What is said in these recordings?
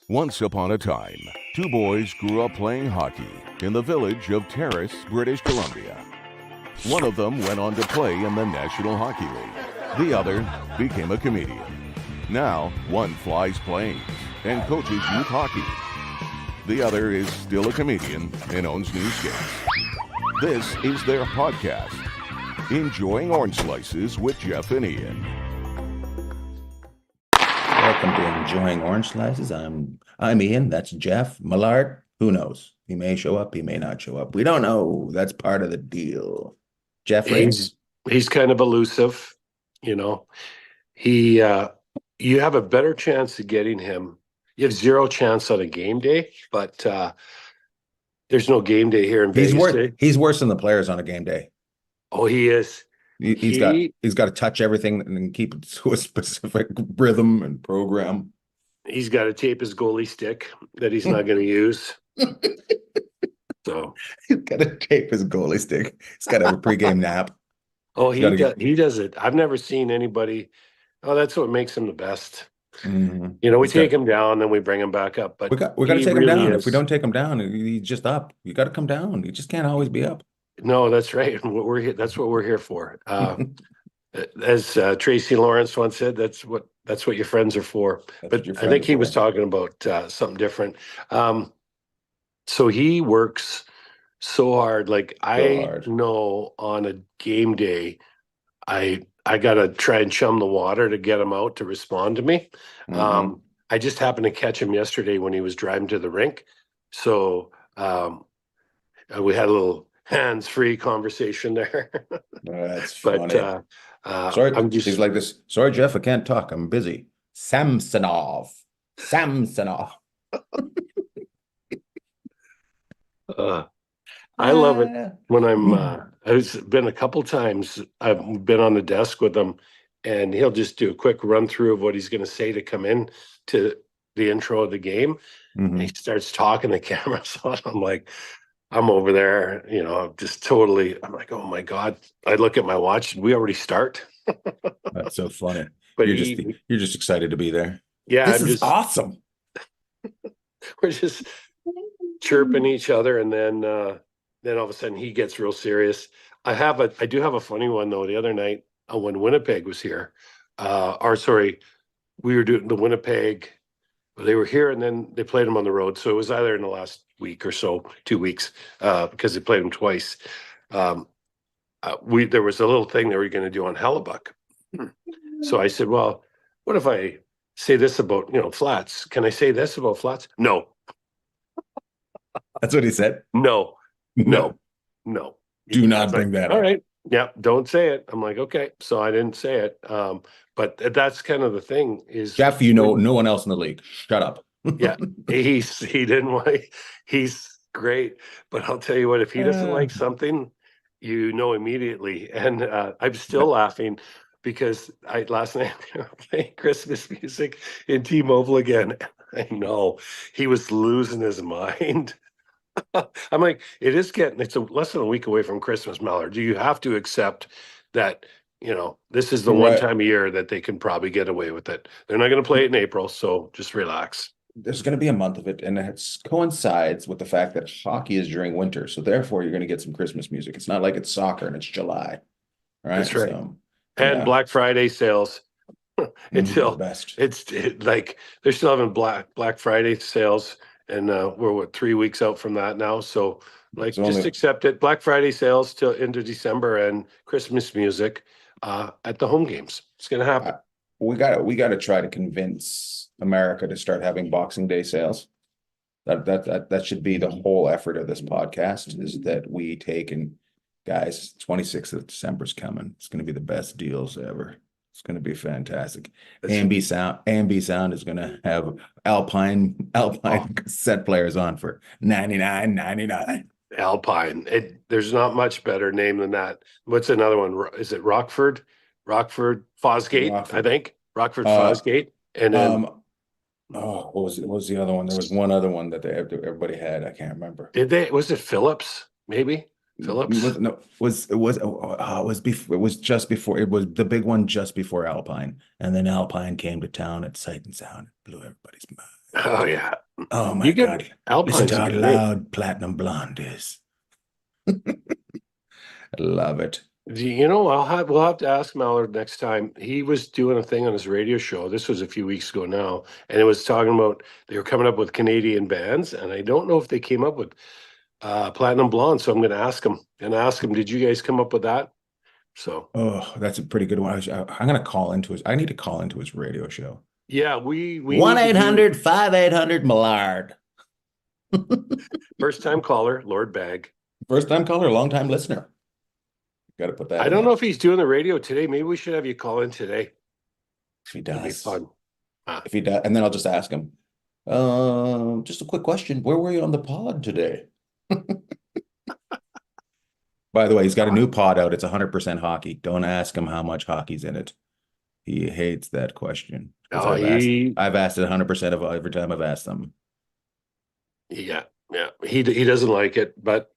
Once upon a time, two boys grew up playing hockey in the village of Terrace, British Columbia. One of them went on to play in the National Hockey League. The other became a comedian. Now, one flies planes and coaches youth hockey. The other is still a comedian and owns news skates. This is their podcast, Enjoying Orange Slices with Jeff and Ian. Welcome to Enjoying Orange Slices. I'm Ian. That's Jeff Millard. Who knows? He may show up. He may not show up. We don't know. That's part of the deal. Jeff, he's kind of elusive. You know, you have a better chance of getting him. You have zero chance on a game day, but there's no game day here in Vegas. He's worse than the players on a game day. Oh, he is. He's got to touch everything and keep it to a specific rhythm and program. He's got to tape his goalie stick that he's not going to use. So he's got to tape his goalie stick. He's got to have a pregame nap. Oh, he does it. I've never seen anybody. Oh, that's what makes him the best. Mm-hmm. You know, we take him down, then we bring him back up. But we got to take him down. If we don't take him down, he's just up. You got to come down. You just can't always be up. No, that's right. That's what we're here for. As Tracy Lawrence once said, that's what your friends are for. But I think he was talking about something different. So he works so hard. I know on a game day, I gotta try and chum the water to get him out to respond to me. Mm-hmm. I just happened to catch him yesterday when he was driving to the rink. So we had a little hands-free conversation there. That's funny. Sorry, he's like this. Sorry, Jeff, I can't talk. I'm busy. Samsonov. I love it when I've been a couple times. I've been on the desk with him, and he'll just do a quick run through of what he's going to say to come in to the intro of the game. Mm-hmm. And he starts talking, the camera's on. I'm like, I'm over there, you know, I'm like, oh my God. I look at my watch and we already start. That's so funny. But you're just excited to be there. Yeah. This is awesome. We're just chirping each other, and then all of a sudden he gets real serious. I do have a funny one though. The other night when Winnipeg was here, we were doing the Winnipeg. They were here and then they played them on the road. So it was either in the last week or so, 2 weeks, because they played them twice. There was a little thing they were going to do on Hellebuck. So I said, well, what if I say this about, flats? Can I say this about flats? No. That's what he said? No. Do not bring that up. All right. Yeah, don't say it. I'm like, okay. So I didn't say it. But that's kind of the thing is, Jeff, no one else in the league. Shut up. Yeah, he's great. But I'll tell you what, if he doesn't like something, immediately. And I'm still laughing because last night they were playing Christmas music in T-Mobile again. I know he was losing his mind. I'm like, it's less than a week away from Christmas, Millard. You have to accept that, this is the one time a year that they can probably get away with it. They're not going to play it in April, so just relax. There's going to be a month of it, and it coincides with the fact that hockey is during winter, so therefore you're going to get some Christmas music. It's not like it's soccer and it's July, right? That's right. So, and Black Friday sales. It's still the best. They're still having Black Friday sales. And we're 3 weeks out from that now. So accept it. Black Friday sales till into December and Christmas music at the home games. It's going to happen. We got to try to convince America to start having Boxing Day sales. That should be the whole effort of this podcast, is that we take and guys, 26th of December's coming. It's going to be the best deals ever. It's going to be fantastic. A&B Sound is going to have Alpine set players on for $99.99. Alpine. There's not much better name than that. What's another one? Is it Rockford Fosgate? I think Rockford Fosgate. And then what was the other one? There was one other one that everybody had. I can't remember. Did they? Was it Phillips? Maybe. Phillips? It was just before. It was the big one just before Alpine, and then Alpine came to town at Sight and Sound, blew everybody's mind. Oh yeah. Oh my You get God. Listen Alpine's to a how good name. loud Platinum Blonde is. I love it. You know, we'll have to ask Mallard next time. He was doing a thing on his radio show. This was a few weeks ago now, and it was talking about they were coming up with Canadian bands, and I don't know if they came up with Platinum Blonde. So I'm going to ask him, did you guys come up with that? So Oh, that's a pretty good one. I'm gonna call into his. I need to call into his radio show. yeah, we One need to eight do hundred 5800 Millard. first time caller, Lord Bagg. First time caller, long time listener. Got to put that I in don't know there. if he's doing the radio today. Maybe we should have you call in today. If he It'll be does, fun. if he does, and then I'll just ask him. Just a quick question. Where were you on the pod today? By the way, he's got a new pod out. It's 100% hockey. Don't ask him how much hockey's in it. He hates that question because Oh, I've asked it 100% of every time I've asked them. yeah. He doesn't like it, but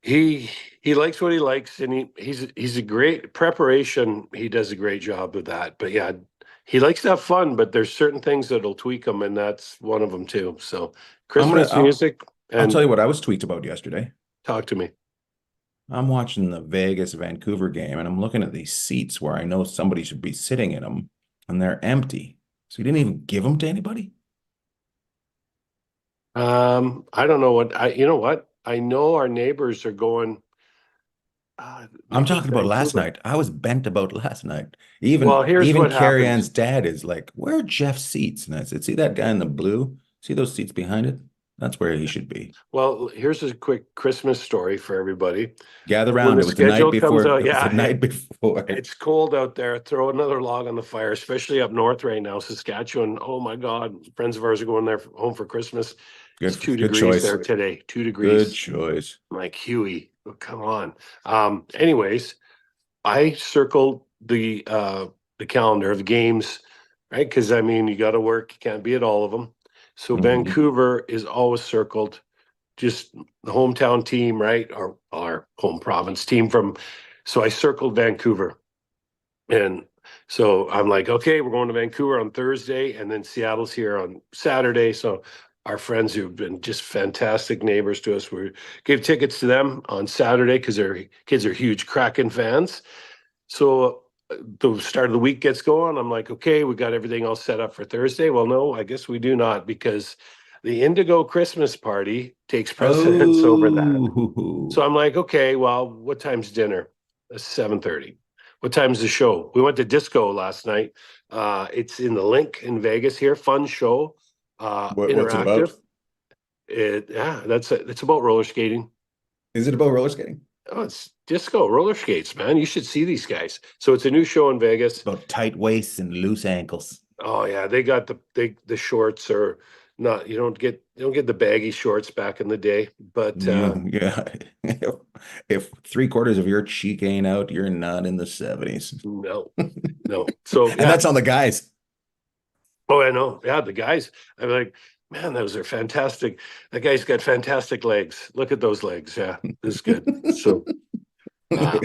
he likes what he likes, and he's a great preparation. He does a great job of that. But yeah, he likes to have fun, but there's certain things that'll tweak him, and that's one of them too. So I'm gonna. Christmas music I'll tell and you what I was tweaked about yesterday. talk to me. I'm watching the Vegas Vancouver game, and I'm looking at these seats where I know somebody should be sitting in them, and they're empty. So you didn't even give them to anybody? I don't know you know what? I know our neighbors are going. I'm Maybe it's talking about last Vancouver. night. I was bent about last night. Well, here's Even what Carrie happened. Ann's dad is like, "Where are Jeff's seats?" And I said, "See that guy in the blue? See those seats behind it? That's where he should be." Well, here's a quick Christmas story for everybody. Gather When around. the It was the night schedule comes before. out, It was the yeah, night before. it's cold out there. Throw another log on the fire, especially up north right now, Saskatchewan. Oh my God, friends of ours are going there home for Christmas. It's Good, 2 degrees choice. there today. Good 2 degrees. choice. I'm like, Huey, oh, come on. Anyways, I circled the calendar of games, right? Because I mean, you got to work. You can't be at all of them. So Mhm. Vancouver is always circled. Just the hometown team, right? Or our home province team from. So I circled Vancouver, and so I'm like, okay, we're going to Vancouver on Thursday, and then Seattle's here on Saturday. So our friends who've been just fantastic neighbors to us, we gave tickets to them on Saturday because their kids are huge Kraken fans. So the start of the week gets going. I'm like, okay, we got everything all set up for Thursday. Well, no, I guess we do not, because the Indigo Christmas party takes precedence over that. Oh, So I'm like, okay, well, what time's dinner? 7:30. What time's the show? We went to disco last night. It's in the Link in Vegas here. Fun show. what's it about? Interactive. It's about roller skating. Is it about roller skating? Oh, it's disco roller skates, man. You should see these guys. So it's a new show in Vegas. About tight waists and loose ankles. Oh yeah, they got the shorts are not you don't get the baggy shorts back in the day, but Yeah. If 3/4 of your cheek ain't out, you're not in the 70s. no, no. So And yeah. that's on the guys. Oh, I know. Yeah, the guys. I'm like, man, those are fantastic. That guy's got fantastic legs. Look at those legs. Yeah, this is good. So uh,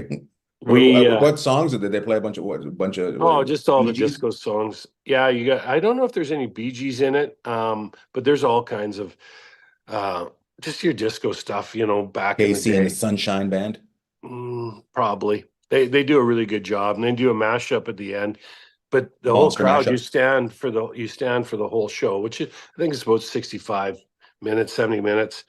we What songs did they play? A bunch of oh, just all Bee the Gees? disco songs. Yeah, you got. I don't know if there's any Bee Gees in it, but there's all kinds of uh, just your disco stuff. Back in the Casey and the day. Sunshine Band. Probably they do a really good job, and they do a mashup at the end. But the whole Monster crowd, mashup. you stand for the whole show, which I think is about 65 minutes, 70 minutes.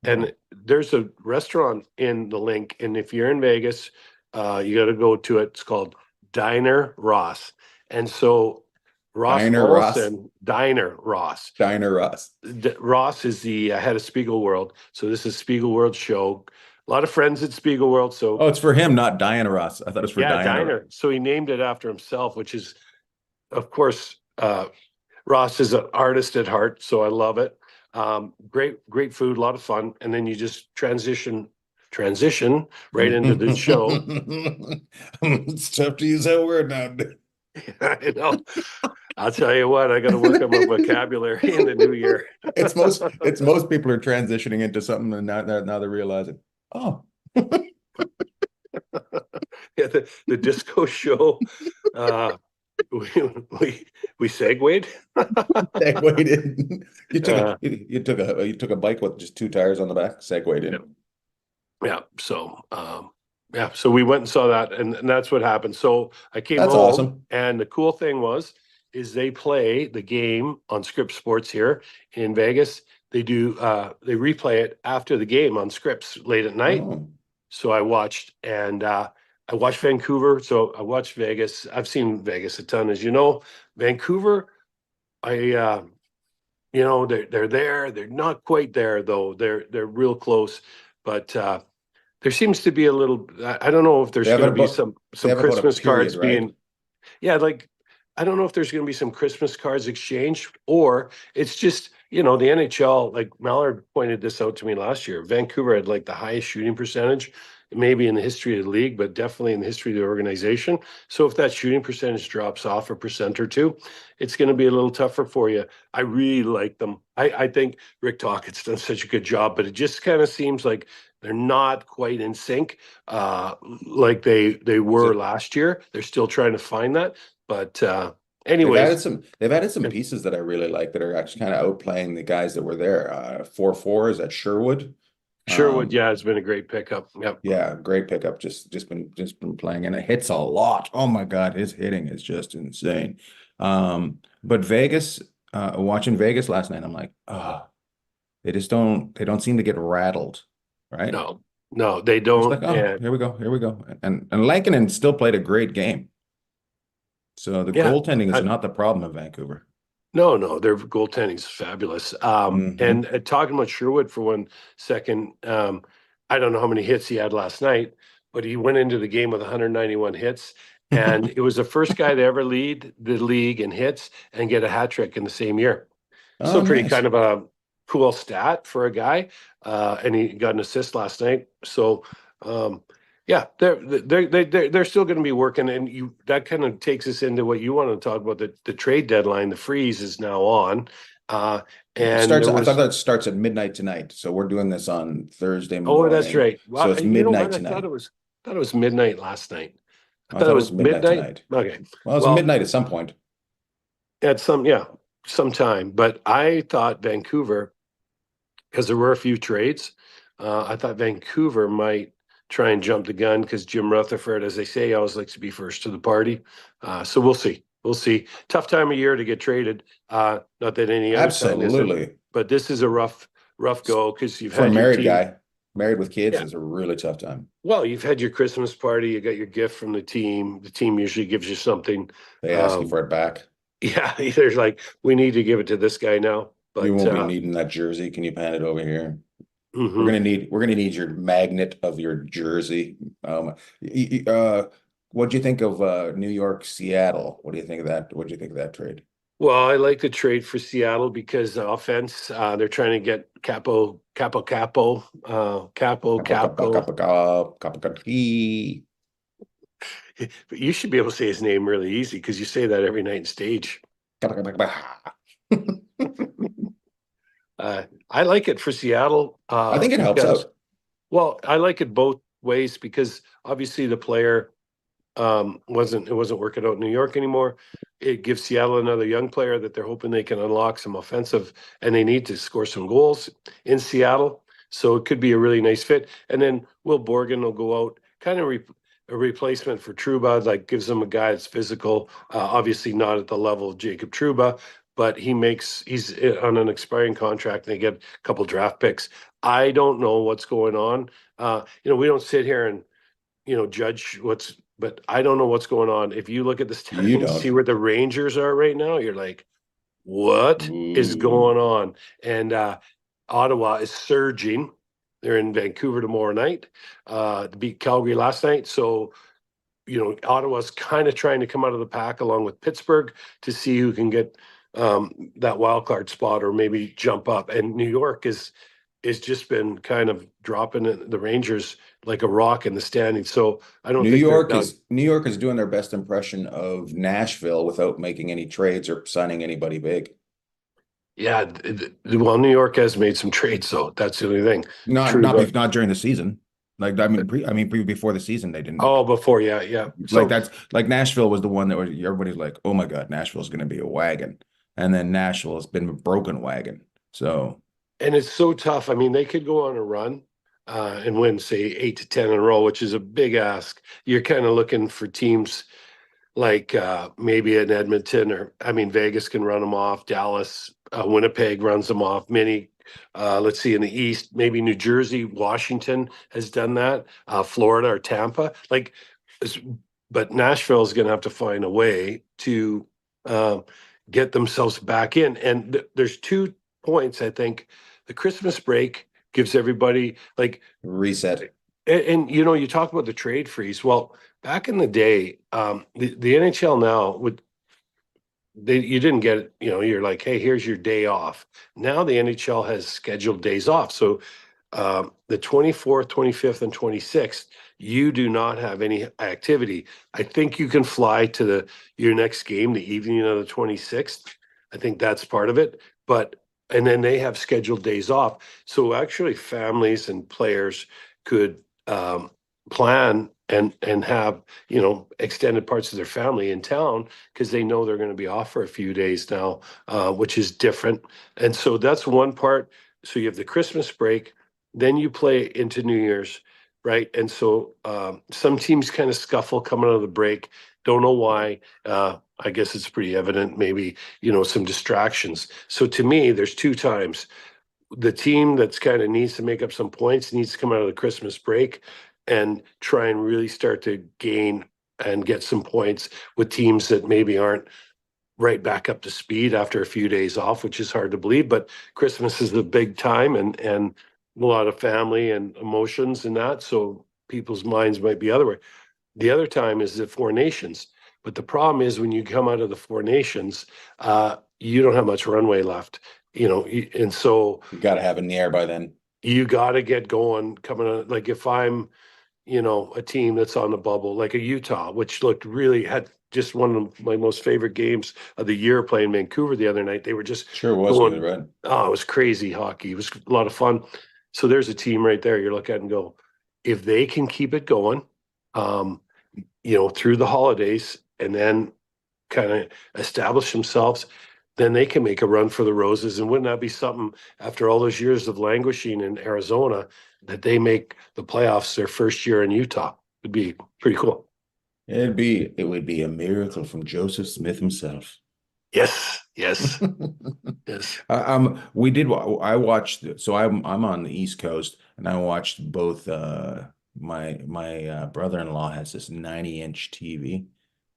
And there's a restaurant in the Link, and if you're in Vegas, you got to go to it. It's called Diner Ross, and so Ross Diner Ross. Olson, Diner Ross. Diner Ross. Ross is the head of Spiegel World, so this is Spiegel World show. A lot of friends at Spiegel World, so Oh, it's for him, not Diana Ross. I thought it was for yeah, Diana. Diner. So he named it after himself, which is, of course, Ross is an artist at heart, so I love it. Great food, a lot of fun, and then you just transition right into the show. It's tough to use that word now. I know. I'll tell you what, I got to work on my vocabulary in the new year. It's most people are transitioning into something, and now they're realizing, oh, Yeah, the disco show. we segued. Segued in. Uh, You took a bike with just two tires on the back, segued in. Yeah. So, so we went and saw that, and that's what happened. So I came That's home, awesome. and the cool thing is they play the game on Scripps Sports here in Vegas. They do, they replay it after the game on Scripps late at night. Oh. So I watched, and I watched Vancouver. So I watched Vegas. I've seen Vegas a ton, as you know. Vancouver, they're there. They're not quite there though. They're real close, but there seems to be a little. I don't know if there's going to be some Christmas cards being. Yeah, like I don't know if there's going to be some Christmas cards exchanged, or it's just the NHL. Like Mallard pointed this out to me last year. Vancouver had like the highest shooting percentage, maybe in the history of the league, but definitely in the history of the organization. So if that shooting percentage drops off a percent or two, it's going to be a little tougher for you. I really like them. I think Rick Tocchet's done such a good job, but it just kind of seems like they're not quite in sync like they were last year. They're still trying to find that. But anyways. They've added some pieces that I really like that are actually kind of outplaying the guys that were there. 4-4 is at Sherwood. Sherwood, yeah, it's been a great pickup. Yep. Yeah, great pickup. Just been playing, and it hits a lot. Oh my God, his hitting is just insane. But Vegas, watching Vegas last night, I'm like, they don't seem to get rattled, right? No, they don't. It's like, here we go. And Lankinen still played a great game. So the goaltending is not the problem in Vancouver. No, their goaltending is fabulous. And talking about Sherwood for 1 second, I don't know how many hits he had last night, but he went into the game with 191 hits, and it was the first guy to ever lead the league in hits and get a hat trick in the same year. So pretty kind of a cool stat for a guy, and he got an assist last night. So. They're still going to be working, and that kind of takes us into what you want to talk about. The trade deadline, the freeze is now on, and I thought that starts at midnight tonight. So we're doing this on Thursday morning. Oh, that's right. Well, so it's midnight tonight. I thought it was midnight last night. I thought it was midnight tonight. Okay. Well, it's midnight at some point. At some time. But I thought Vancouver, because there were a few trades, I thought Vancouver might try and jump the gun because Jim Rutherford, as they say, always likes to be first to the party. So we'll see. Tough time of year to get traded. Not that any other time isn't, but this is a rough go because you've had a married guy. Married with kids is a really tough time. Well, you've had your Christmas party. You got your gift from the team. The team usually gives you something. They ask you for it back. Yeah, there's like, we need to give it to this guy now. But you won't be needing that jersey. Can you pan it over here? Mm-hmm. We're gonna need your magnet of your jersey. What do you think of New York, Seattle? What do you think of that? What do you think of that trade? Well, I like the trade for Seattle because offense, they're trying to get Capo. But you should be able to say his name really easy because you say that every night in stage. I like it for Seattle. I think it helps out. Well, I like it both ways because obviously the player wasn't working out in New York anymore. It gives Seattle another young player that they're hoping they can unlock some offensive, and they need to score some goals in Seattle. So it could be a really nice fit. And then Will Borgen will go out, kind of a replacement for Trouba, like gives them a guy that's physical, obviously not at the level of Jacob Trouba, but he's on an expiring contract and they get a couple draft picks. I don't know what's going on. We don't sit here and, judge but I don't know what's going on. If you look at the standings, see where the Rangers are right now, you're like, what is going on? And Ottawa is surging. They're in Vancouver tomorrow night, beat Calgary last night. So, Ottawa's kind of trying to come out of the pack along with Pittsburgh to see who can get that wild card spot or maybe jump up. And New York is just been kind of dropping the Rangers like a rock in the standings. So I don't think New York is doing their best impression of Nashville without making any trades or signing anybody big. Yeah, well, New York has made some trades, so that's the only thing. Not during the season. Like, before the season, they didn't. Oh, before, yeah, yeah. Like So, that's like Nashville was the one that was everybody's like, oh my God, Nashville's going to be a wagon, and then Nashville has been a broken wagon. So and it's so tough. I mean, they could go on a run and win, say, 8 to 10 in a row, which is a big ask. You're kind of looking for teams like maybe in Edmonton, or I mean, Vegas can run them off. Dallas, Winnipeg runs them off. Many, let's see, in the East, maybe New Jersey, Washington has done that. Florida or Tampa, like, but Nashville is going to have to find a way to uh, get themselves back in. And there's 2 points. I think the Christmas break gives everybody like reset. and you know, you talk about the trade freeze. Well, back in the day, the NHL now would you didn't get it, you know, you're like, hey, here's your day off. Now the NHL has scheduled days off. So the 24th, 25th, and 26th, you do not have any activity. I think you can fly to your next game the evening of the 26th. I think that's part of it. But and then they have scheduled days off. So actually families and players could plan and have, you know, extended parts of their family in town because they know they're going to be off for a few days now, which is different. And so that's one part. So you have the Christmas break, then you play into New Year's, right? And so some teams kind of scuffle coming out of the break. Don't know why. I guess it's pretty evident. Maybe, you know, some distractions. So to me, there's 2 times. The team that's kind of needs to make up some points needs to come out of the Christmas break and try and really start to gain and get some points with teams that maybe aren't right back up to speed after a few days off, which is hard to believe. But Christmas is the big time and a lot of family and emotions and that. So people's minds might be other way. The other time is the Four Nations. But the problem is when you come out of the Four Nations, you don't have much runway left, you know, and so You got to have it in the air by then. you got to get going coming out. Like if I'm, you know, a team that's on the bubble, like a Utah, which looked really had just one of my most favorite games of the year playing Vancouver the other night. They were just Sure was going, good, right? oh, it was crazy hockey. It was a lot of fun. So there's a team right there you look at and go, if they can keep it going, you know, through the holidays and then kind of establish themselves, then they can make a run for the roses. And wouldn't that be something after all those years of languishing in Arizona that they make the playoffs their first year in Utah? Would be pretty cool. It would be a miracle from Joseph Smith himself. Yes, yes, yes. I watched. So I'm on the East Coast, and I watched both. My brother-in-law has this 90-inch TV.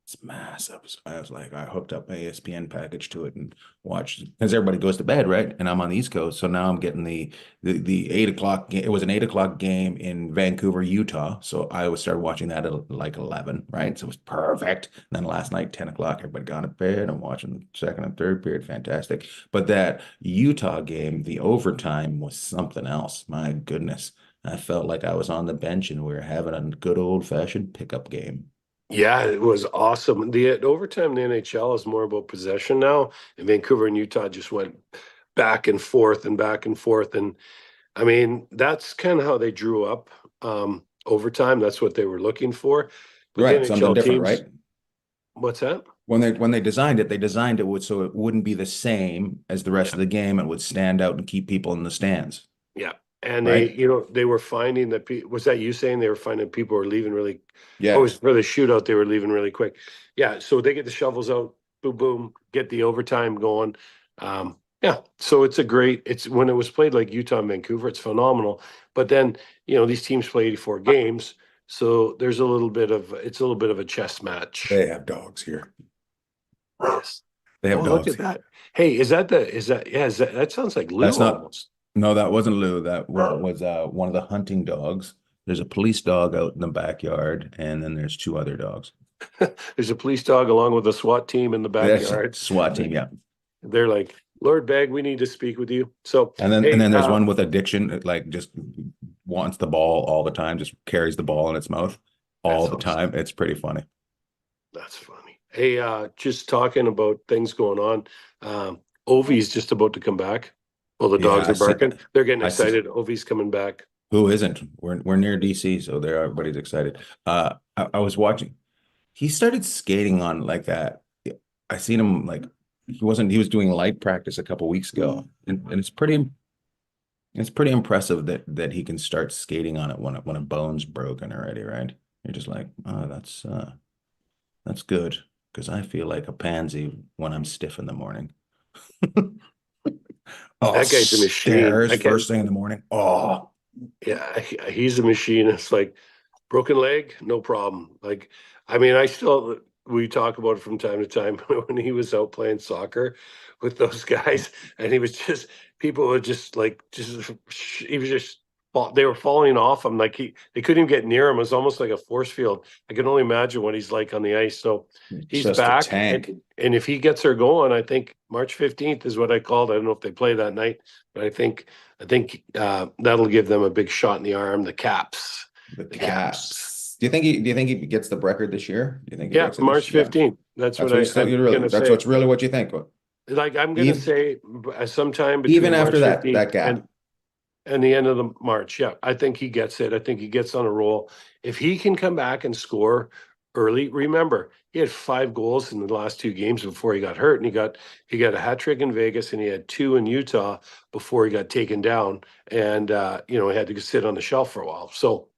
It's massive. So I was like, I hooked up my ESPN package to it and watched because everybody goes to bed, right? And I'm on the East Coast, so now I'm getting the 8 o'clock. It was an 8 o'clock game in Vancouver, Utah. So I started watching that at like 11, right? So it was perfect. And then last night, 10 o'clock, everybody gone to bed. I'm watching the second and third period, fantastic. But that Utah game, the overtime was something else. My goodness, I felt like I was on the bench and we were having a good old-fashioned pickup game. Yeah, it was awesome. The overtime in the NHL is more about possession now. And Vancouver and Utah just went back and forth and back and forth. And I mean, that's kind of how they drew up overtime. That's what they were looking for. But the Right, something NHL different, teams, right? what's that? When they designed it, so it wouldn't be the same as the rest Yeah. of the game. It would stand out and keep people in the stands, Yeah. And they, right? you know, they were finding that was that you saying they were finding people were leaving really, oh, it Yeah. was for the shootout, they were leaving really quick. Yeah. So they get the shovels out, boom, boom, get the overtime going. Yeah. So it's when it was played like Utah and Vancouver, it's phenomenal. But then, you know, these teams play 84 games. So there's it's a little bit of a chess match. They have dogs here. Yes. They Oh, have look dogs at here. that. Hey, yeah, that sounds like Lou That's not, almost. no, that wasn't Lou. That was one of the hunting dogs. There's a police dog out in the backyard, and then there's 2 other dogs. There's a police dog along with a SWAT team in the That's backyard. SWAT team, yeah. They're like, Lord Bagg, we need to speak with you. So, And then hey, there's one with addiction, that, like just wants the ball all the time, just carries the ball in its mouth all that's the awesome. time. It's pretty funny. That's funny. Hey, just talking about things going on. Ovie's just about to come back. Well, the Yeah, dogs are barking. They're getting I see. excited. Ovie's coming back. Who isn't? We're near DC, so there everybody's excited. I was watching. He started skating on like that. I seen him like he was doing light practice a couple weeks ago, and it's pretty impressive that he can start skating on it when a bone's broken already, right? You're just like, oh, that's good because I feel like a pansy when I'm stiff in the morning. Oh, That guy's a machine. stairs first thing in the morning. Oh, Yeah, he's a machine. It's like broken leg, no problem. Like, I mean, we talk about it from time to time when he was out playing soccer with those guys, and he was just people were just like he was just they were falling off him. Like they couldn't even get near him. It was almost like a force field. I can only imagine what he's like on the ice. So he's just a back, tank. and if he gets her going, I think March 15th is what I called. I don't know if they play that night, but I think that'll give them a big shot in the arm. The Caps. The Caps. Do you think he gets the record this year? Do you think he Yeah, breaks it March this? Yeah. 15th. That's what That's what's really what you think. Like I'm gonna Even, say sometime even between after March that 15th gap. and the end of the March. Yeah, I think he gets it. I think he gets on a roll. If he can come back and score early, remember he had 5 goals in the last 2 games before he got hurt, and he got a hat trick in Vegas, and he had 2 in Utah before he got taken down, and he had to sit on the shelf for a while. So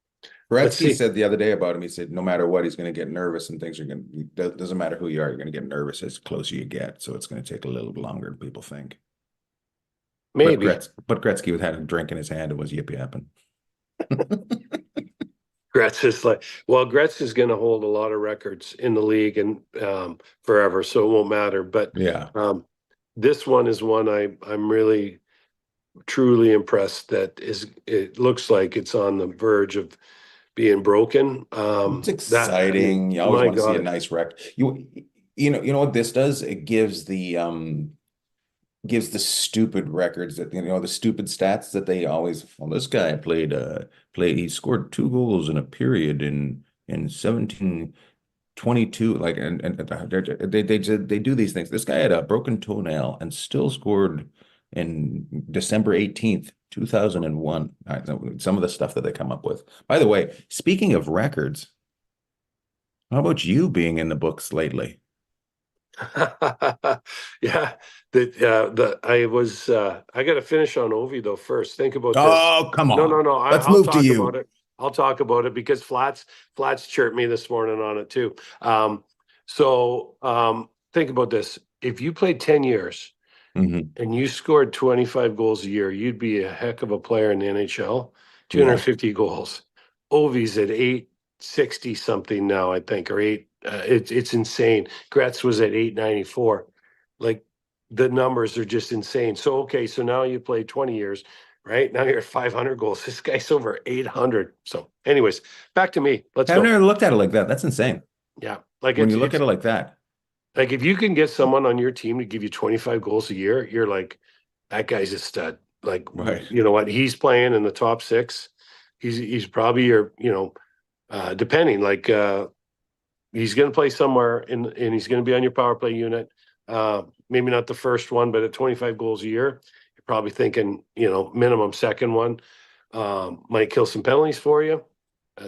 let's Gretzky see. said the other day about him, he said, no matter what, he's going to get nervous and things are going to, doesn't matter who you are, you're going to get nervous as closer you get. So it's going to take a little longer than people think. Maybe. But Gretzky had a drink in his hand and was yip yapping. Gretz is Gretz is going to hold a lot of records in the league and forever, so it won't matter. But Yeah. This one is one I'm really truly impressed that it looks like it's on the verge of being broken. It's exciting. You always my want to see a God, nice record. You know what this does? It gives the stupid records that the stupid stats that they always, well, this guy played he scored 2 goals in a period in 1722, like, and they do these things. This guy had a broken toenail and still scored in December 18th 2001. Some of the stuff that they come up with. By the way, speaking of records, how about you being in the books lately? yeah. I got to finish on Ovie though first. Think about this. Oh, come No, on. no, no. Let's I'll move to talk about you. it. I'll talk about it because Flats chirped me this morning on it too. Think about this. If you played 10 years Mhm. and you scored 25 goals a year, you'd be a heck of a player in the NHL. Yeah. 250 goals. Ovie's at 860 something now, I think, or eight. It's insane. Gretz was at 894. Like the numbers are just insane. So okay, so now you played 20 years, right? Now you're at 500 goals. This guy's over 800. So, anyways, back to me. Let's I've go. never looked at it like that. That's insane. Yeah, like When you look at it like that. like if you can get someone on your team to give you 25 goals a year, you're like, that guy's a stud. Like, Right. you know what? He's playing in the top 6. He's probably your, depending, like he's going to play somewhere and he's going to be on your power play unit. Maybe not the first one, but at 25 goals a year, you're probably thinking, minimum second one. Might kill some penalties for you.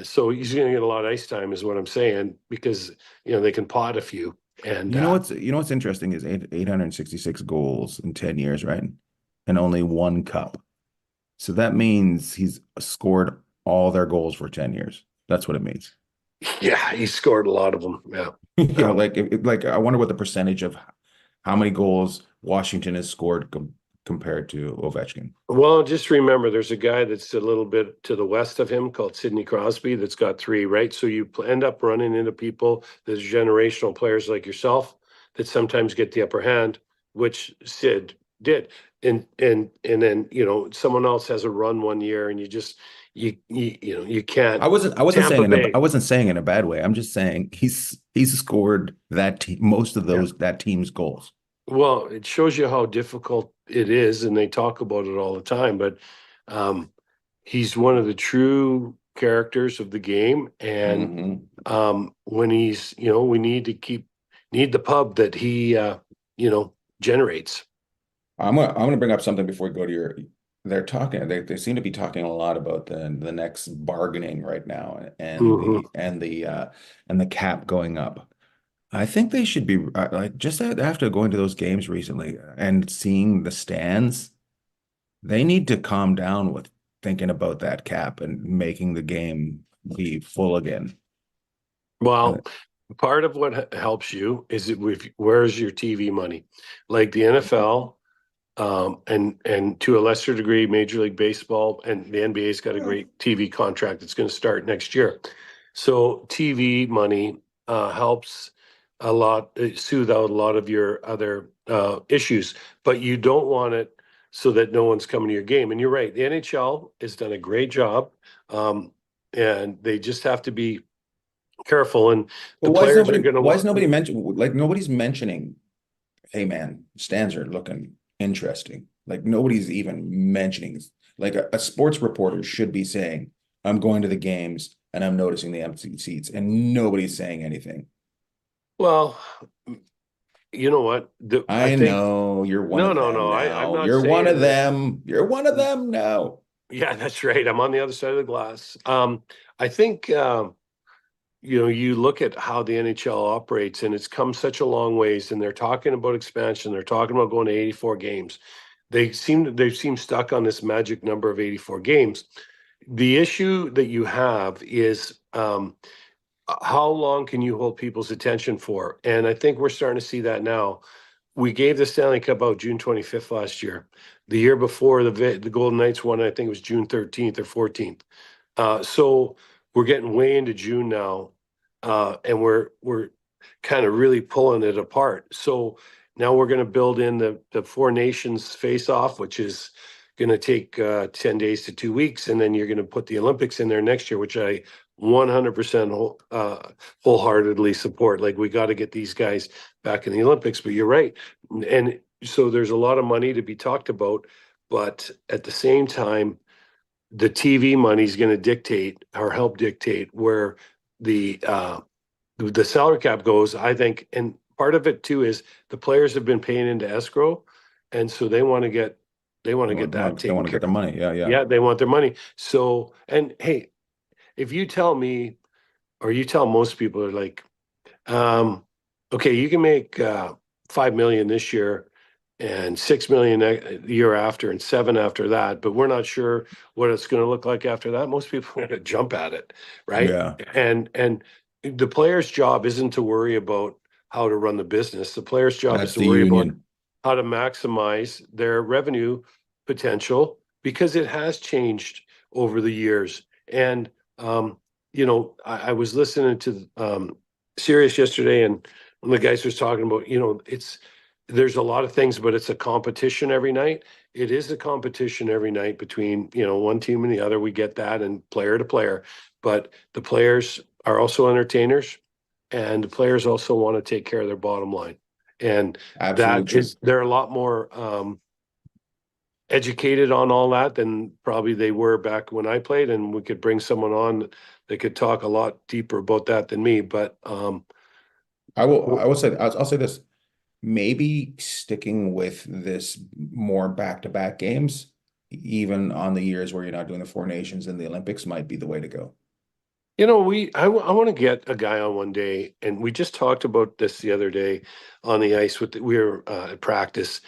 So he's going to get a lot of ice time is what I'm saying, because, they can pot a few. And what's interesting is 866 goals in 10 years, right? And only 1 cup. So that means he's scored all their goals for 10 years. That's what it means. yeah, he scored a lot of them. Yeah. Like I wonder what the percentage of how many goals Washington has scored compared to Ovechkin. Well, just remember, there's a guy that's a little bit to the west of him called Sidney Crosby that's got 3, right? So you end up running into people, there's generational players like yourself that sometimes get the upper hand, which Sid did. And then, someone else has a run one year and you can't. I wasn't Bay. I wasn't saying in a bad way. I'm just saying he's scored most of that team's goals. Well, it shows you how difficult it is, and they talk about it all the time. But he's one of the true characters of the game, and when he's, we need the pub that he, generates. I'm gonna bring up something before we go to they're talking, they seem to be talking a lot about the next bargaining right now and Mhm. the cap going up. I think they should be like just after going to those games recently and seeing the stands, they need to calm down with thinking about that cap and making the game be full again. Uh, Well, part of what helps you is where's your TV money? Like the NFL, and to a lesser degree, Major League Baseball and the NBA's got a great TV contract that's going to start next year. So TV money helps a lot, soothe out a lot of your other issues, but you don't want it so that no one's coming to your game. And you're right, the NHL has done a great job, um, and they just have to be careful. And But the players are going to why is want. nobody nobody's mentioning, hey man, stands are looking interesting. Like nobody's even mentioning, like a sports reporter should be saying, I'm going to the games and I'm noticing the empty seats, and nobody's saying anything. Well, you know what? I I think know you're one no, of no, them no. I'm now. not You're one of saying that. them. You're one of them now. Yeah, that's right. I'm on the other side of the glass. I think you look at how the NHL operates, and it's come such a long ways. And they're talking about expansion. They're talking about going to 84 games. They seem stuck on this magic number of 84 games. The issue that you have is how long can you hold people's attention for? And I think we're starting to see that now. We gave the Stanley Cup out June 25th last year. The year before, the Golden Knights won, I think it was June 13th or 14th. So we're getting way into June now, and we're kind of really pulling it apart. So now we're going to build in the Four Nations face off, which is going to take 10 days to 2 weeks, and then you're going to put the Olympics in there next year, which I 100% wholeheartedly support. Like we got to get these guys back in the Olympics. But you're right, and so there's a lot of money to be talked about, but at the same time the TV money is going to dictate or help dictate where the salary cap goes, I think. And part of it too is the players have been paying into escrow, and so they want to get that They taken want to care get their of. money. Yeah, yeah. Yeah, they want their money. So, and hey, if you tell me, or you tell most people, are like, um, okay, you can make 5 million this year and 6 million the year after and seven after that, but we're not sure what it's going to look like after that. Most people are going to jump at it, right? Yeah. And the player's job isn't to worry about how to run the business. The player's job is That's to the worry about union. how to maximize their revenue potential because it has changed over the years. And I was listening to Sirius yesterday, and one of the guys was talking about, there's a lot of things, but it's a competition every night. It is a competition every night between, one team and the other. We get that, and player to player, but the players are also entertainers, and the players also want to take care of their bottom line. And Absolutely true. they're a lot more educated on all that than probably they were back when I played, and we could bring someone on that could talk a lot deeper about that than me. But I will say, I'll say this, maybe sticking with this more back-to-back games, even on the years where you're not doing the Four Nations and the Olympics, might be the way to go. I want to get a guy on one day, and we just talked about this the other day on the ice we were at practice,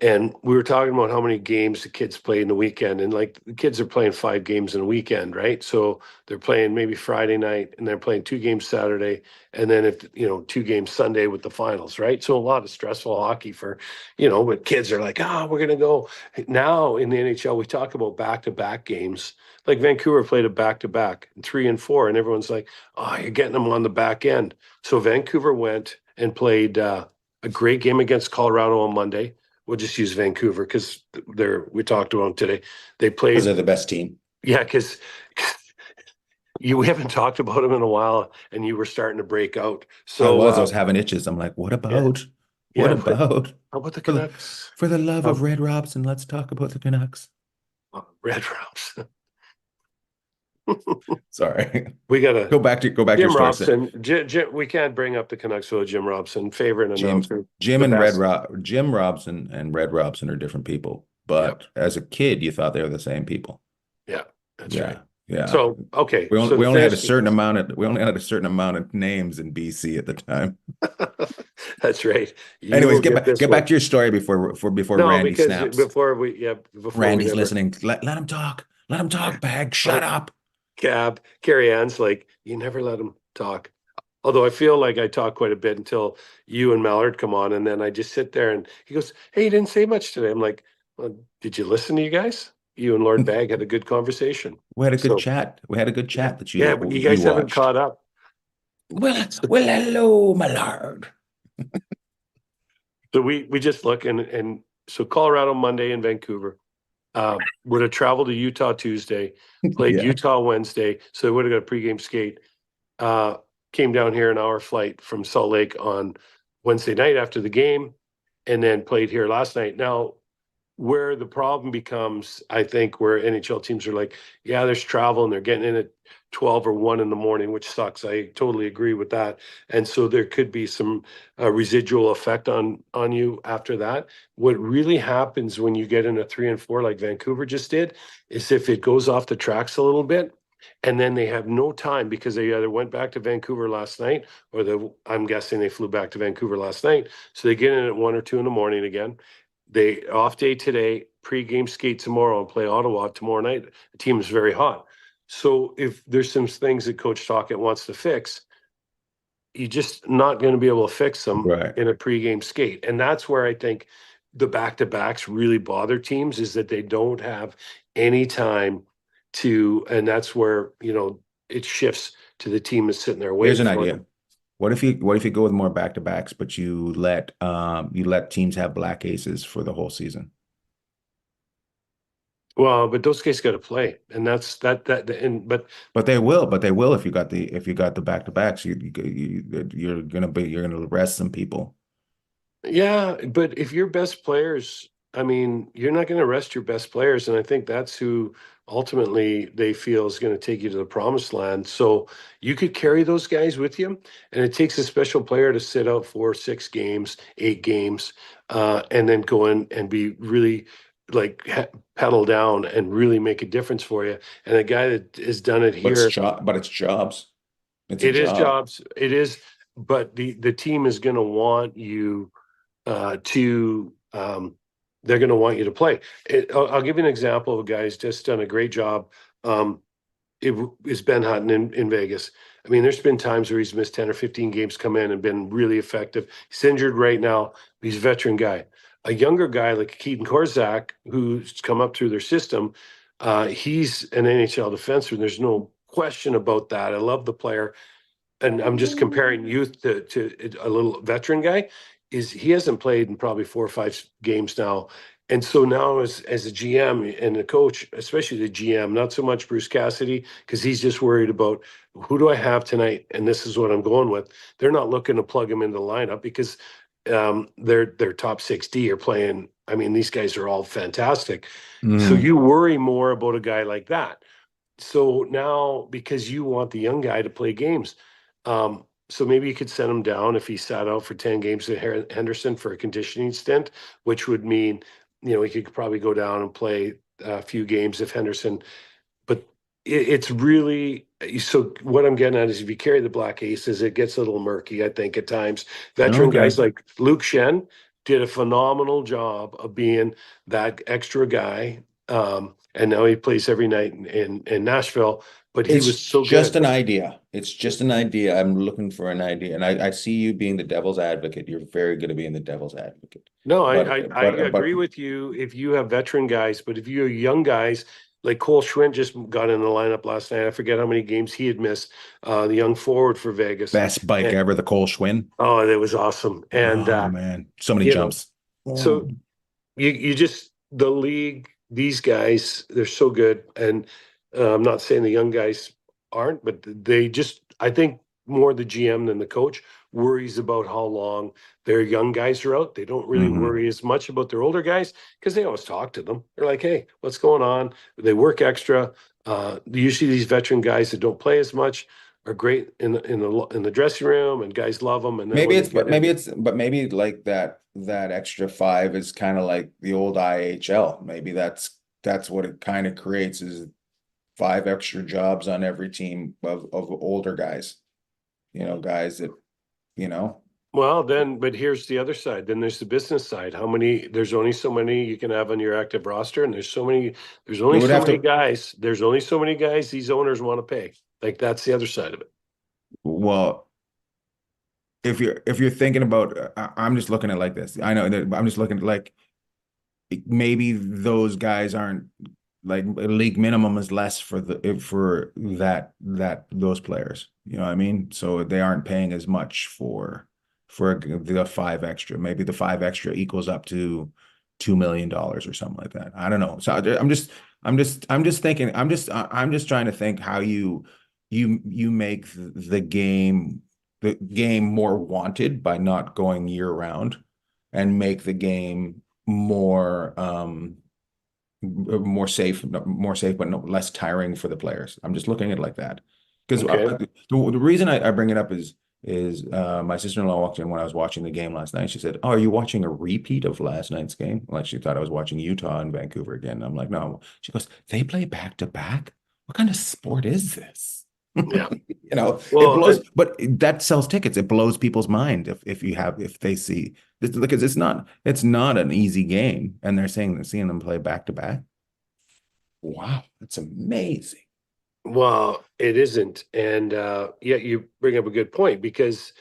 and we were talking about how many games the kids play in the weekend, and like the kids are playing 5 games in a weekend, right? So they're playing maybe Friday night, and they're playing 2 games Saturday, and then 2 games Sunday with the finals, right? So a lot of stressful hockey for, but kids are like, we're gonna go. Now in the NHL, we talk about back-to-back games. Like Vancouver played a back-to-back, 3 and 4, and everyone's like, "Oh, you're getting them on the back end." So Vancouver went and played a great game against Colorado on Monday. We'll just use Vancouver because we talked about them today. They Because they're played, the best team. yeah, because we haven't talked about them in a while, and you were starting to break out. So I was having itches. I'm like, what yeah, about? What yeah. about? How about the For the Canucks? for the love of Um, Red Robson, let's talk about the Canucks. Red Routes. Sorry. We got to Go back to your Jim story. Robson. We can't bring up the Canucks without Jim Robson, favorite Jim announcer, Jim the and best. Jim Robson and Red Robson are different people, but as a kid, you thought they were the same people. Yeah, that's Yeah, right. yeah. So, okay. We only, So we to only had a finish, certain amount of names in BC at the time. that's right. You Anyways, will get this get back one. to your story before No, Randy because snaps. before we Randy's never listening. Let him talk. Let him talk, Bagg. Shut up. Carrie Ann's like, you never let him talk. Although I feel like I talk quite a bit until you and Mallard come on, and then I just sit there and he goes, "Hey, you didn't say much today." I'm like, well, "Did you listen to you guys? You and Lord Bagg had a good conversation." We had a good So chat. We had a good chat that yeah, but you you guys haven't watched. caught up. Well, hello, my lord. So we just look and so Colorado Monday in Vancouver. Would have traveled to Utah Tuesday, played Yeah. Utah Wednesday, so they would have got a pregame skate. Uh, Came down here an hour flight from Salt Lake on Wednesday night after the game, and then played here last night. Now, where the problem becomes, I think, where NHL teams are like, yeah, there's travel and they're getting in at 12 or 1 in the morning, which sucks. I totally agree with that. And so there could be some residual effect on you after that. What really happens when you get in a 3 and 4 like Vancouver just did is if it goes off the tracks a little bit, and then they have no time because they either went back to Vancouver last night or I'm guessing they flew back to Vancouver last night. So they get in at 1 or 2 in the morning again. They off day today, pre-game skate tomorrow and play Ottawa tomorrow night. The team is very hot. So if there's some things that Coach Tocchet wants to fix, you're just not going to be able to fix them Right. in a pre-game skate. And that's where I think the back-to-backs really bother teams, is that they don't have any time to, and that's where, it shifts to the team that's sitting there Here's waiting an for idea. them. What if you go with more back-to-backs, but you let teams have black aces for the whole season? Well, but those guys got to play, and that's But they will if you got the back-to-backs. You're gonna rest some people. yeah, but if your best players, I mean, you're not going to rest your best players, and I think that's who ultimately they feel is going to take you to the promised land. So you could carry those guys with you, and it takes a special player to sit out 4, 6 games, 8 games, and then go in and be really like pedal down and really make a difference for you. And a guy that has done it But it's here, job, but it's jobs. It's a it is job. jobs, it is, but the team is going to want you to they're going to want you to play. I'll give you an example of a guy who's just done a great job. It is Ben Hutton in Vegas. I mean, there's been times where he's missed 10 or 15 games, come in and been really effective. He's injured right now. He's a veteran guy. A younger guy like Keaton Korczak, who's come up through their system, he's an NHL defenseman. There's no question about that. I love the player, and I'm just comparing youth to a little veteran guy, is he hasn't played in probably 4 or 5 games now. And so now as a GM and a coach, especially the GM, not so much Bruce Cassidy, because he's just worried about who do I have tonight? And this is what I'm going with. They're not looking to plug him into the lineup because their top 6D are playing. I mean, these guys are all fantastic. So you worry more about a guy like that. So now, because you want the young guy to play games, so maybe you could send him down if he sat out for 10 games at Henderson for a conditioning stint, which would mean, he could probably go down and play a few games if Henderson, but it's really, so what I'm getting at is if you carry the black aces, it gets a little murky, I think, at times. Veteran Okay. guys like Luke Shen did a phenomenal job of being that extra guy. And now he plays every night in Nashville, but he was It's so just good. an idea. It's just an idea. I'm looking for an idea, and I see you being the devil's advocate. You're very good at being the devil's advocate. No, I But agree with you if you have veteran guys, but if you have young guys, like Cole Schwint just got in the lineup last night. I forget how many games he had missed, the young forward for Vegas. best bike And, ever, the Cole Schwinn. oh, that was awesome. And Oh man, so many you know, jumps. Oh. so you just, the league, these guys, they're so good. And I'm not saying the young guys aren't, but they just, I think more the GM than the coach worries about how long their young guys are out. They don't really worry as much about their older guys because they always talk to them. They're like, hey, what's going on? They work extra. Usually these veteran guys that don't play as much, are great in the dressing room, and guys love them. And then Maybe when it's, they get but maybe like that extra five is kind of like the old IHL. Maybe that's what it kind of creates, is 5 extra jobs on every team of older guys. Guys that, you know, well, but here's the other side. Then there's the business side. There's only so many you can have on your active roster, and there's it only would so have many to. guys. There's only so many guys these owners want to pay. Like, that's the other side of it. Well, if you're thinking about, I'm just looking at it like this. I know that I'm just looking at, like, maybe those guys aren't, like, league minimum is less for those players. You know what I mean? So they aren't paying as much for the 5 extra. Maybe the 5 extra equals up to $2 million or something like that. I don't know. So I'm just thinking. I'm just trying to think how you make the game more wanted by not going year round, and make the game more safe, but no, less tiring for the players. I'm just looking at it like that. Because Okay. the reason I bring it up is my sister-in-law walked in when I was watching the game last night. She said, "Oh, are you watching a repeat of last night's game?" Like, she thought I was watching Utah and Vancouver again. And I'm like, "No." She goes, "They play back to back? What kind of sport is this?" Yeah. It Well, blows, but that sells tickets. It blows people's mind if they see this, because it's not an easy game, and they're seeing them play back to back. Wow, that's amazing. well, it isn't. And yeah, you bring up a good point, because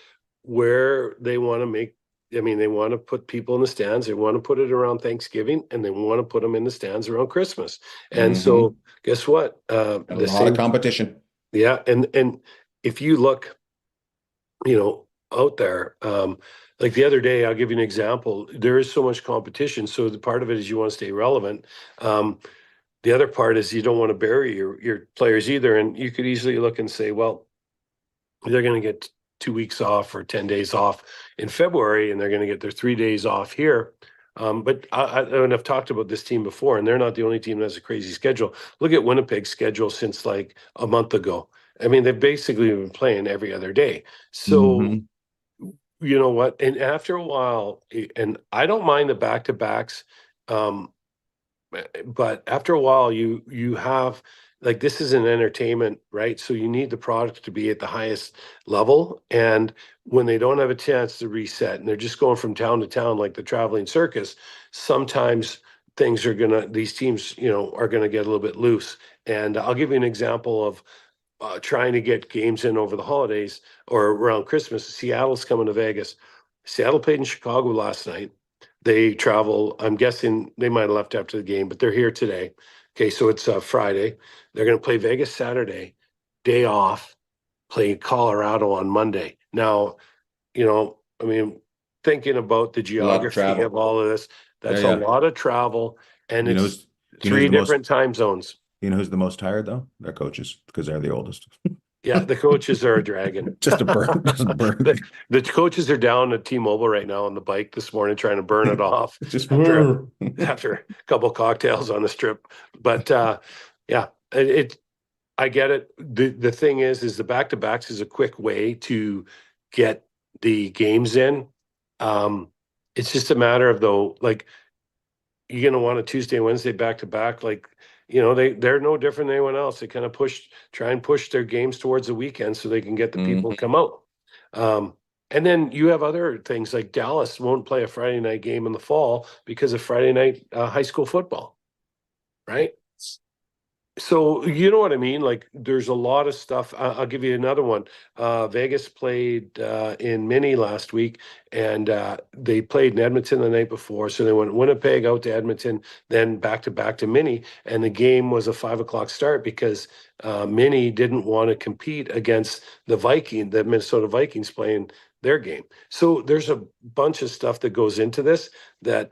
where they want to make, I mean, they want to put people in the stands. They want to put it around Thanksgiving, and they want to put them in the stands around Christmas. And so, Hmm. guess what? A The lot of same, competition. yeah. And if you look, out there, like the other day, I'll give you an example. There is so much competition. So the part of it is you want to stay relevant. The other part is you don't want to bury your players either. And you could easily look and say, well, they're going to get 2 weeks off or 10 days off in February, and they're going to get their 3 days off here. But and I've talked about this team before, and they're not the only team that has a crazy schedule. Look at Winnipeg's schedule since like a month ago. I mean, they've basically been playing every other day. So, Hmm. you know what? And after a while, and I don't mind the back-to-backs, um, but after a while, you have, like, this is an entertainment, right? So you need the product to be at the highest level, and when they don't have a chance to reset and they're just going from town to town like the traveling circus, sometimes these teams, are gonna get a little bit loose. And I'll give you an example of trying to get games in over the holidays or around Christmas. Seattle's coming to Vegas. Seattle played in Chicago last night. They travel. I'm guessing they might have left after the game, but they're here today. Okay, so it's Friday. They're going to play Vegas Saturday, day off, play Colorado on Monday. Now, I mean, thinking about the A lot of geography of travel. all of this, Yeah, that's a yeah. lot of travel, and You know it's who's you know who's three the most different time zones. you know who's the most tired though? Their coaches, because they're the oldest. Yeah, the coaches are a dragon. Just a burn, just a burn. The coaches are down at T-Mobile right now on the bike this morning trying to burn it off Just after after a couple cocktails on the strip. But yeah, I get it. The thing is the back-to-backs is a quick way to get the games in. It's just a matter of, though, like, you're gonna want a Tuesday, Wednesday back to back. Like, they're no different than anyone else. They kind of try and push their games towards the weekend so they can get the people to Mhm. come out. Um, and then you have other things, like Dallas won't play a Friday night game in the fall because of Friday night high school football, right? So you know what I mean? Like, there's a lot of stuff. I'll give you another one. Vegas played in Mini last week, and they played in Edmonton the night before. So they went Winnipeg out to Edmonton, then back to Mini, and the game was a 5 o'clock start because Mini didn't want to compete against the Minnesota Vikings playing their game. So there's a bunch of stuff that goes into this that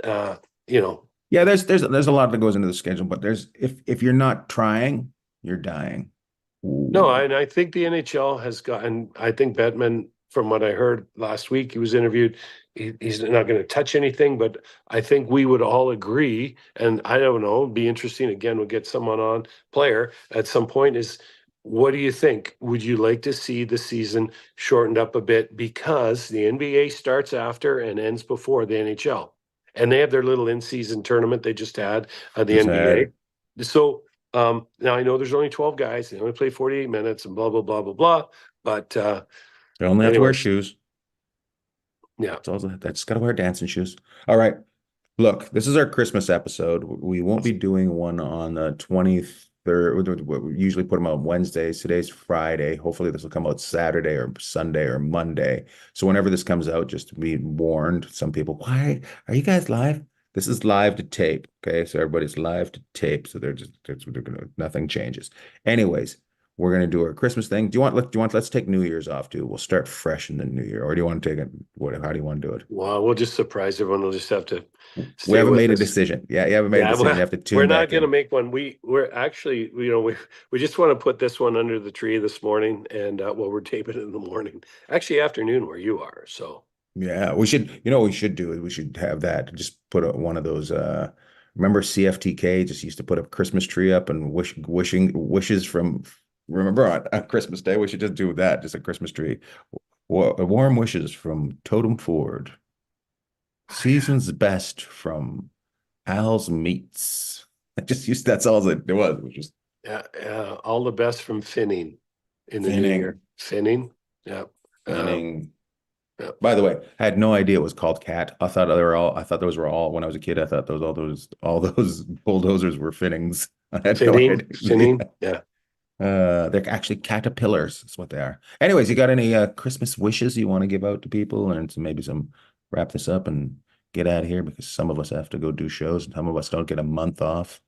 Yeah, there's a lot that goes into the schedule, but if you're not trying, you're dying. No, Ooh. and I think the NHL has gotten, I think Bettman, from what I heard last week, he was interviewed. He's not going to touch anything, but I think we would all agree, and I don't know, it'd be interesting again, we'll get someone on player at some point, is what do you think? Would you like to see the season shortened up a bit because the NBA starts after and ends before the NHL, and they have their little in-season tournament they just had the NBA. So now I know there's only 12 guys. They only play 48 minutes and blah blah blah blah blah. But They only have to wear shoes. Yeah, They just got to wear dancing shoes. All right. Look, this is our Christmas episode. We won't be doing one on the 23rd. We usually put them on Wednesdays. Today's Friday. Hopefully this will come out Saturday or Sunday or Monday. So whenever this comes out, just to be warned, some people, why are you guys live? This is live to tape. Okay. So everybody's live to tape. So nothing changes. Anyways, we're going to do our Christmas thing. Let's take New Year's off too. We'll start fresh in the new year. Or do you want to take it? How do you want to do it? Well, we'll just surprise everyone. We'll just have to. We haven't made a decision. Yeah, you haven't made a decision. You have to tune We're not back going to in. make one. We're actually, we just want to put this one under the tree this morning, and we're taping it in the morning, actually afternoon where you are. So yeah, we should. What we should do is we should have that. Just put one of those. Remember CFTK just used to put a Christmas tree up and wishing wishes from. Remember on Christmas Day, we should just do that. Just a Christmas tree. Warm wishes from Totem Ford. Season's best from Al's Meats. That's all it was. Which was all the best from Finning in the new year. Finning, yeah. Finning. By the way, I had no idea it was called Cat. I thought those were all when I was a kid. I thought all those bulldozers were Finnings. I had Finning, yeah. They're actually caterpillars. That's what they are. Anyways, you got any Christmas wishes you want to give out to people, and maybe wrap this up and get out of here because some of us have to go do shows and some of us don't get a month off.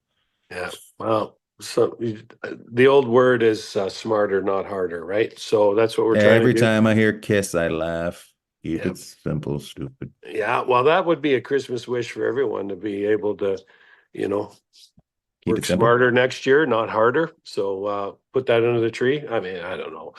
Yeah. Well, so the old word is smarter, not harder, right? So that's what we're trying to do. Every time I hear Kiss, I laugh. Keep it simple, stupid. Yeah. Well, that would be a Christmas wish for everyone to be able to, work smarter next year, not harder. So put that under the tree. I mean, I don't know.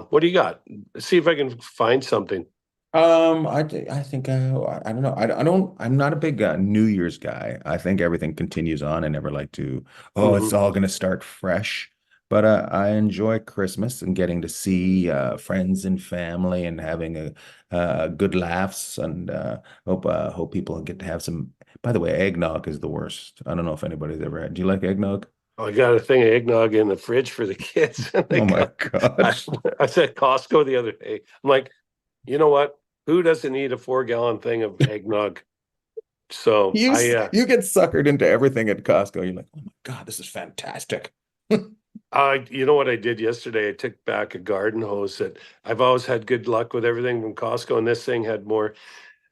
What do you got? Let's see if I can find something. I think I don't know. I'm not a big New Year's guy. I think everything continues on. I never like to, it's all going to start fresh. But I enjoy Christmas and getting to see friends and family and having good laughs, and hope people get to have some. By the way, eggnog is the worst. I don't know if anybody's ever had. Do you like eggnog? Oh, I got a thing of eggnog in the fridge for the kids. Oh my God. I said Costco the other day. I'm like, you know what? Who doesn't need a 4-gallon thing of eggnog? So you get suckered into everything at Costco. You're like, oh my God, this is fantastic. You know what I did yesterday? I took back a garden hose that I've always had good luck with everything from Costco, and this thing had more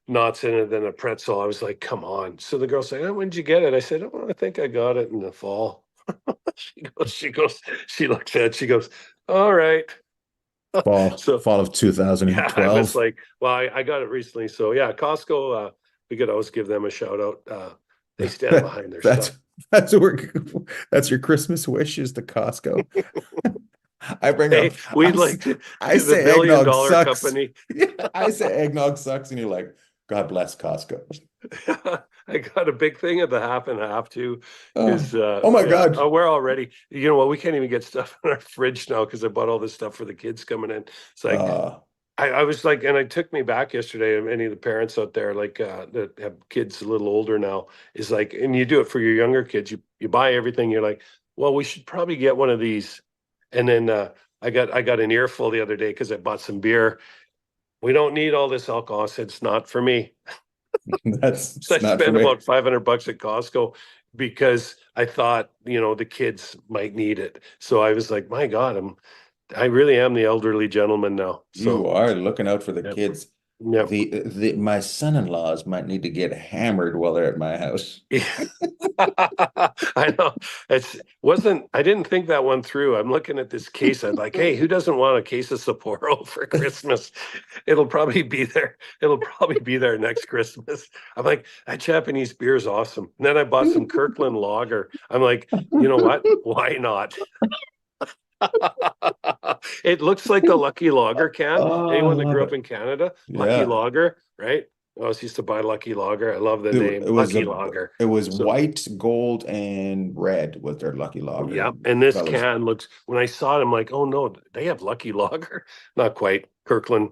knots in it than a pretzel. I was like, come on. So the girl's like, oh, when did you get it? I said, oh, I think I got it in the fall. She looks at it, she goes, all right. Fall of 2012. Yeah, I was like, well, I got it recently. So yeah, Costco, we could always give them a shout out. They stand behind their stuff. That's your Christmas wish is to Costco. I bring up. We'd like to. I say $1 billion eggnog sucks. Company. Yeah, I say eggnog sucks, and you're like, God bless Costco. I got a big thing of the half and half too. Oh my God! We're already. You know what? We can't even get stuff in our fridge now because I bought all this stuff for the kids coming in. It's like I was like, and it took me back yesterday. Any of the parents out there, like that have kids a little older now, is like, and you do it for your younger kids. You buy everything. You're like, well, we should probably get one of these. And then I got an earful the other day because I bought some beer. We don't need all this alcohol. I said, it's not for me. So I spent about $500 at Costco because I thought, the kids might need it. So I was like, my God, I really am the elderly gentleman now. So you are looking out for the kids. Yep. My son-in-laws might need to get hammered while they're at my house. I know. I didn't think that one through. I'm looking at this case. I'm like, hey, who doesn't want a case of Sapporo for Christmas? It'll probably be there. It'll probably be there next Christmas. I'm like, that Japanese beer is awesome. And then I bought some Kirkland Lager. I'm like, you know what? Why not? It looks like the Lucky Lager can. Anyone that grew up in Canada, Lucky Lager, right? I always used to buy Lucky Lager. I love the name, Lucky Lager. It was So, white, gold, and red was their Lucky Lager. yeah, and this colors. can looks. When I saw it, I'm like, oh no, they have Lucky Lager. Not quite, Kirkland,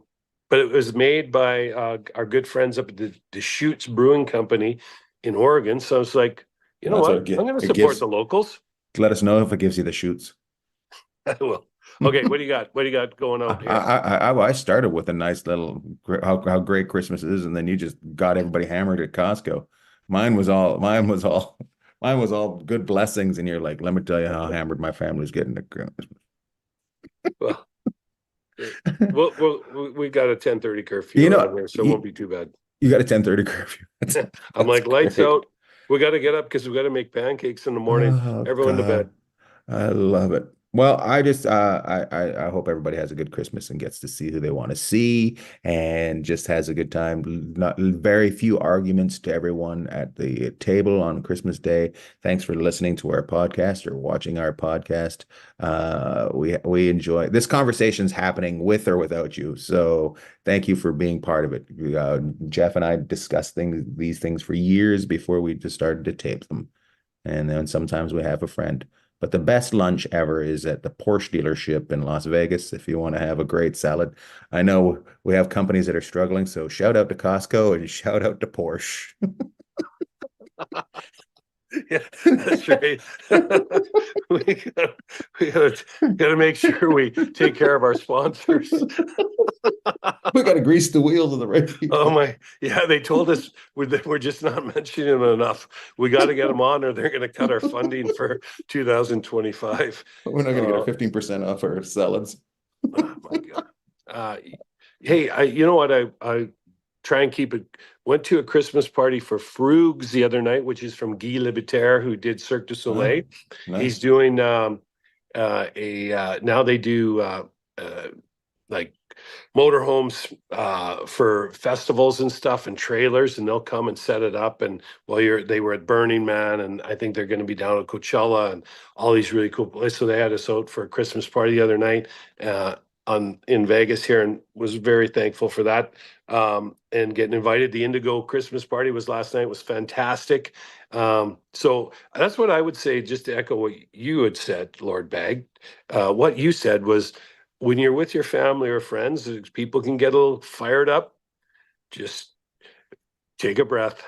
but it was made by our good friends up at the Deschutes Brewing Company in Oregon. So I was like, you know what? I'm going to support the locals. Let us know if it gives you the shoots. I will. Okay, what do you got? What do you got going on here? I started with a nice little how great Christmas is, and then you just got everybody hammered at Costco. Mine was all good blessings, and you're like, let me tell you how hammered my family's getting at Christmas. Well, we got a 10:30 curfew here, so it won't be too bad. You got a 10:30 curfew. I'm like, lights out. We got to get up because we got to make pancakes in the morning. Everyone to bed. I love it. Well, I just I hope everybody has a good Christmas and gets to see who they want to see and just has a good time. Not very few arguments to everyone at the table on Christmas Day. Thanks for listening to our podcast or watching our podcast. We enjoy this conversation's happening with or without you. So thank you for being part of it. Jeff and I discussed these things for years before we just started to tape them. And then sometimes we have a friend. But the best lunch ever is at the Porsche dealership in Las Vegas if you want to have a great salad. I know we have companies that are struggling, so shout out to Costco and shout out to Porsche. Yeah, that's right. we gotta make sure we take care of our sponsors. We gotta grease the wheels of the right people. Oh my, yeah, they told us we're just not mentioning them enough. We got to get them on, or they're going to cut our funding for 2025. We're not going to get a 15% off our salads. Oh my God. Hey, you know what? I try and keep it. Went to a Christmas party for Frugs the other night, which is from Guy Libitaire, who did Cirque du Soleil. Nice. He's doing now they do like motorhomes for festivals and stuff and trailers, and they'll come and set it up. And they were at Burning Man, and I think they're going to be down at Coachella and all these really cool places. So they had us out for a Christmas party the other night in Vegas here, and was very thankful for that. And getting invited. The Indigo Christmas party was last night. It was fantastic. So that's what I would say, just to echo what you had said, Lord Bagg. What you said was, when you're with your family or friends, people can get a little fired up. Just take a breath.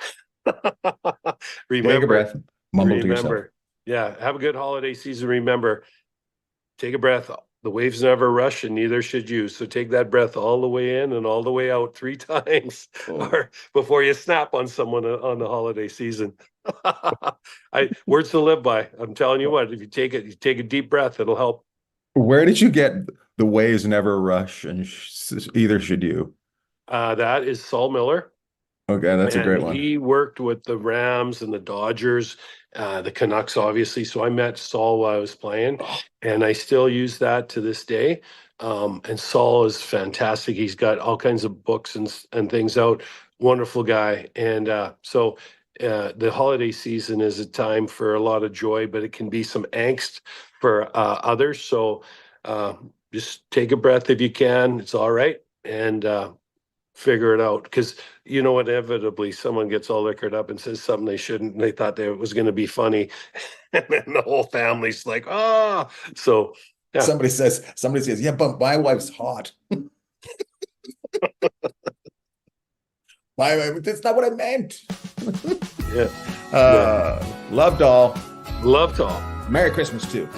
Take a breath. Mumble to yourself. Yeah, have a good holiday season. Remember, take a breath. The waves never rush, and neither should you. So take that breath all the way in and all the way out 3 times or before you snap on someone on the holiday season. Words to live by. I'm telling you what, if you take a deep breath, it'll help. Where did you get the waves never rush and either should you? That is Saul Miller. Okay, that's a great one. He worked with the Rams and the Dodgers, the Canucks, obviously. So I met Saul while I was playing, and I still use that to this day. And Saul is fantastic. He's got all kinds of books and things out. Wonderful guy. And so the holiday season is a time for a lot of joy, but it can be some angst for others. So just take a breath if you can. It's all right. And figure it out, because inevitably someone gets all liquored up and says something they shouldn't, and they thought that it was going to be funny, and then the whole family's like, so yeah. Somebody says, yeah, but my wife's hot. That's not what I meant. Yeah. Love to all. Love to all. Merry Christmas too.